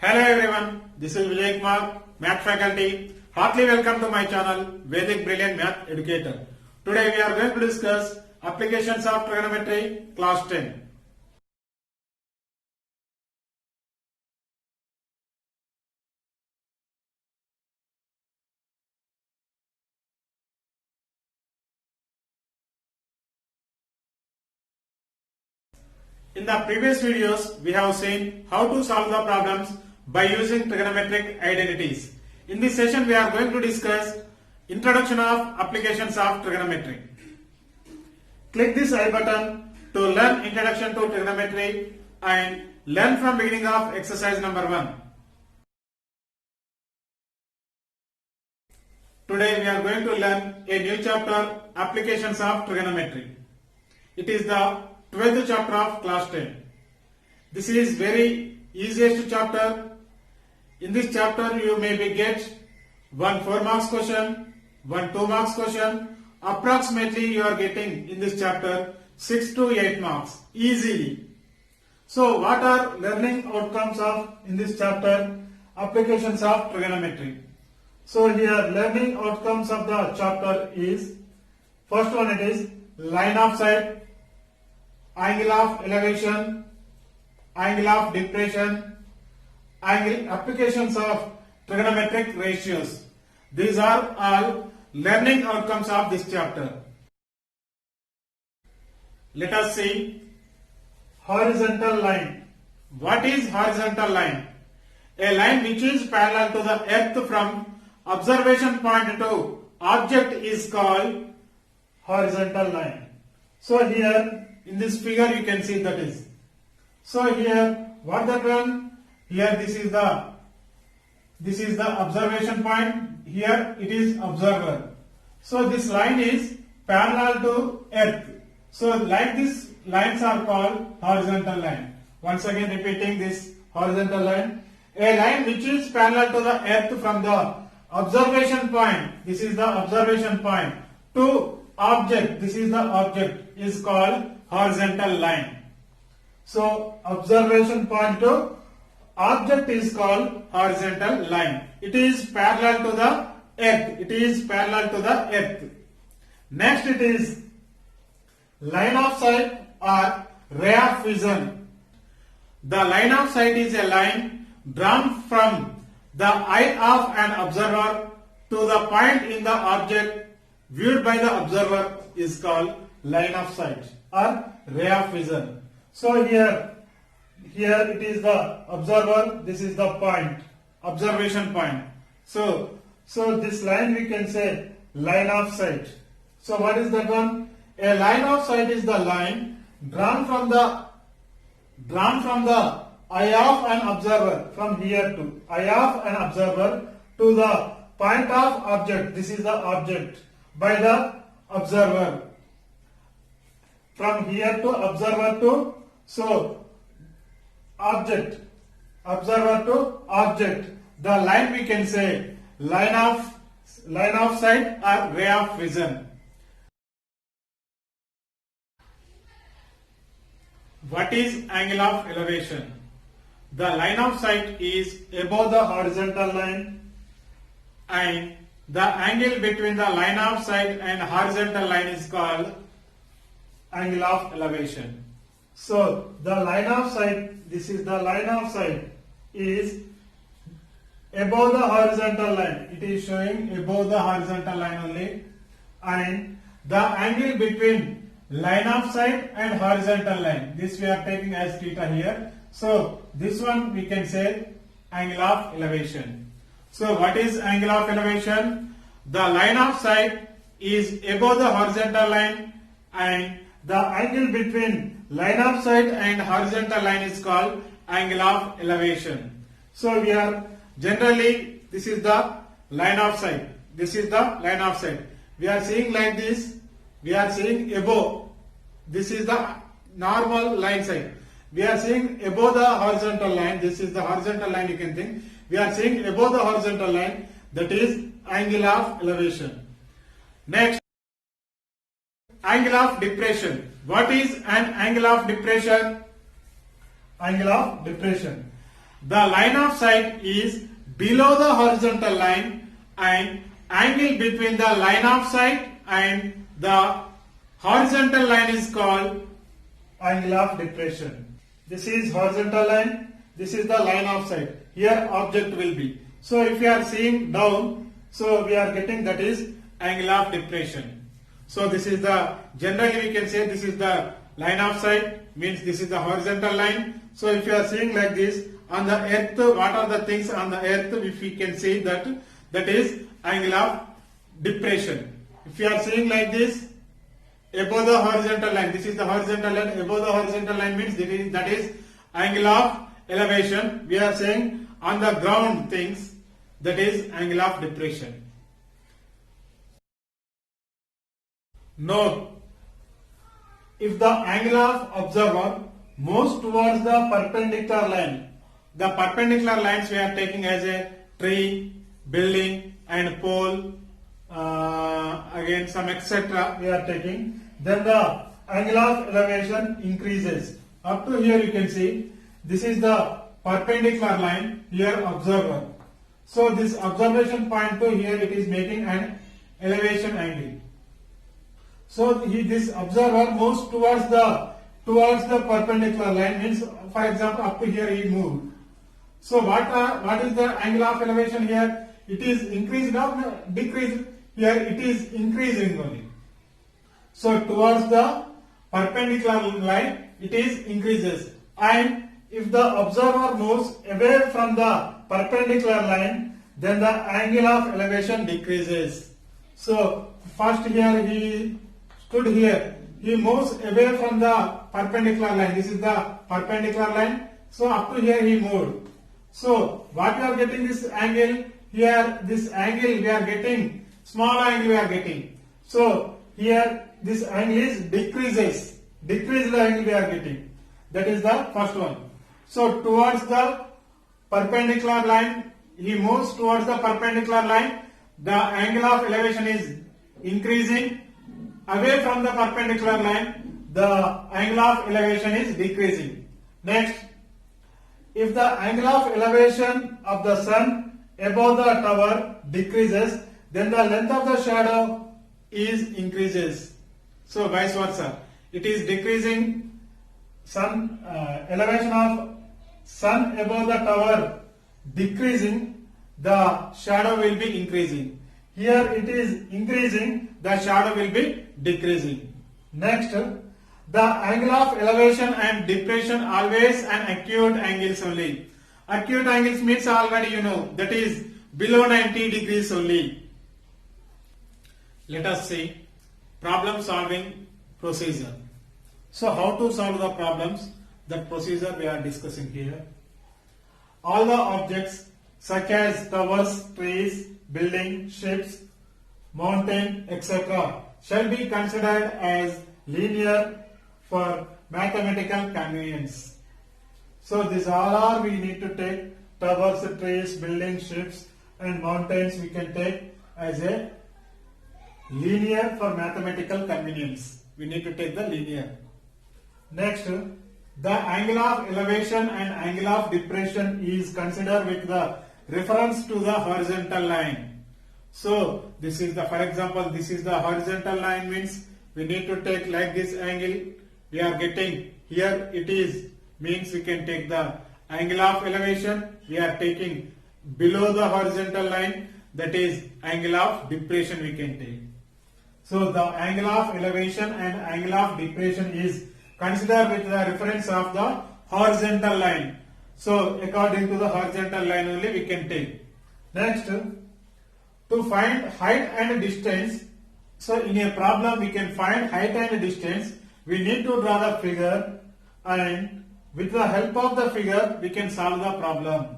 Hello everyone, this is Vijay Kumar, Math faculty. Heartily welcome to my channel, Vedic Brilliant Math Educator. Today we are going to discuss applications of trigonometry, class 10. In the previous videos, we have seen how to solve the problems by using trigonometric identities. In this session, we are going to discuss introduction of applications of trigonometry. Click this I button to learn introduction to trigonometry and learn from beginning of exercise number 1. Today, we are going to learn a new chapter, applications of trigonometry. It is the 12th chapter of class 10. This is very easiest chapter. In this chapter you may get one 4 marks question, one 2 marks question. Approximately you are getting in this chapter 6 to 8 marks easily. So what are learning outcomes of in this chapter? Applications of trigonometry. So here learning outcomes of the chapter is, first one it is line of sight, angle of elevation, angle of depression, applications of trigonometric ratios. These are all learning outcomes of this chapter. Let us see horizontal line. What is horizontal line? A line which is parallel to the earth from observation point to object is called horizontal line. So here in this figure you can see that is. So here what that one? Here this is the observation point. Here it is observer. So this line is parallel to earth. So like this lines are called horizontal line. Once again repeating this horizontal line. A line which is parallel to the earth from the observation point. This is the observation point to object. This is the object is called horizontal line. So observation point to object is called horizontal line. It is parallel to the earth. It is parallel to the earth. Next it is line of sight or ray of vision. The line of sight is a line drawn from the eye of an observer to the point in the object viewed by the observer is called line of sight or ray of vision. So here it is the observer, this is the point, observation point. So this line we can say line of sight. So what is that one? A line of sight is the line drawn from the eye of an observer, from here to eye of an observer to the point of object. This is the object by the observer. From here to observer to, so object, observer to object. The line we can say line of sight or ray of vision. What is angle of elevation? The line of sight is above the horizontal line and the angle between the line of sight and horizontal line is called angle of elevation. So the line of sight, this is the line of sight is above the horizontal line. It is showing above the horizontal line only, and the angle between line of sight and horizontal line, this we are taking as theta here. So this one we can say angle of elevation. So what is angle of elevation? The line of sight is above the horizontal line and the angle between line of sight and horizontal line is called angle of elevation. So we are generally, this is the line of sight. This is the line of sight. We are seeing like this. We are seeing above. This is the normal line sight. We are seeing above the horizontal line. This is the horizontal line you can think. We are seeing above the horizontal line. That is angle of elevation. Next, angle of depression. What is an angle of depression? Angle of depression. The line of sight is below the horizontal line and angle between the line of sight and the horizontal line is called angle of depression. This is horizontal line, this is the line of sight. Here object will be. So if you are seeing down, so we are getting that is angle of depression. So this is the, generally we can say this is the line of sight, means this is the horizontal line. So if you are seeing like this, on the earth, what are the things on the earth, if we can say that, that is angle of depression. If you are seeing like this, above the horizontal line, this is the horizontal line, above the horizontal line means that is angle of elevation. We are saying on the ground things, that is angle of depression. Note, if the angle of observer moves towards the perpendicular line, the perpendicular lines we are taking as a tree, building and pole, again some etc. we are taking, then the angle of elevation increases. Up to here you can see, this is the perpendicular line, here observer. So this observation point to here it is making an elevation angle. So this observer moves towards the perpendicular line, means for example up to here he moved. So what is the angle of elevation here? It is increased or decreased? Here it is increasing only. So towards the perpendicular line it is increases, and if the observer moves away from the perpendicular line, then the angle of elevation decreases. So first here he stood here, he moves away from the perpendicular line. This is the perpendicular line. So up to here he moved. So what we are getting this angle here, this angle we are getting, small angle we are getting. So here this angle is decreases, decrease the angle we are getting. That is the first one. So towards the perpendicular line, he moves towards the perpendicular line, the angle of elevation is increasing. Away from the perpendicular line, the angle of elevation is decreasing. Next, if the angle of elevation of the sun above the tower decreases, then the length of the shadow is increases. So vice versa, it is decreasing. Sun elevation of sun above the tower decreasing, the shadow will be increasing. Here it is increasing, the shadow will be decreasing. Next, the angle of elevation and depression always an acute angles only. Acute angles means already you know, that is below 90 degrees only. Let us see problem solving procedure. So how to solve the problems? That procedure we are discussing here. All the objects such as towers, trees, building, ships, mountain, etc. shall be considered as linear for mathematical convenience. So these all are we need to take towers, trees, buildings, ships and mountains we can take as a linear for mathematical convenience. We need to take the linear. Next, the angle of elevation and angle of depression is considered with the reference to the horizontal line. So this is the, for example, this is the horizontal line, means we need to take like this angle we are getting here, it is means we can take the angle of elevation we are taking below the horizontal line, that is angle of depression we can take. So the angle of elevation and angle of depression is considered with the reference of the horizontal line. So according to the horizontal line only we can take. Next, to find height and distance. So in a problem we can find height and distance. We need to draw the figure, and with the help of the figure we can solve the problem.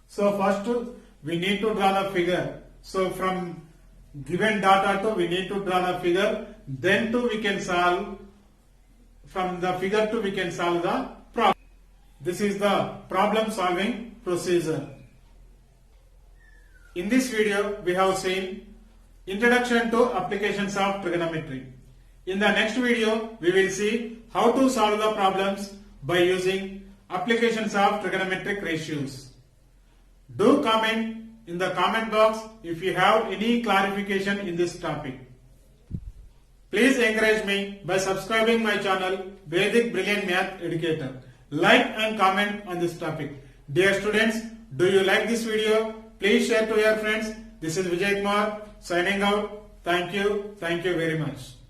So first we need to draw the figure. So from given data to we need to draw the figure, then to we can solve, from the figure to we can solve the problem. This is the problem solving procedure. In this video we have seen introduction to applications of trigonometry. In the next video we will see how to solve the problems by using applications of trigonometric ratios. Do comment in the comment box if you have any clarification in this topic. Please encourage me by subscribing my channel Vedic Brilliant Math Educator. Like and comment on this topic. Dear students, do you like this video? Please share to your friends. This is Vijay Kumar signing out. Thank you very much.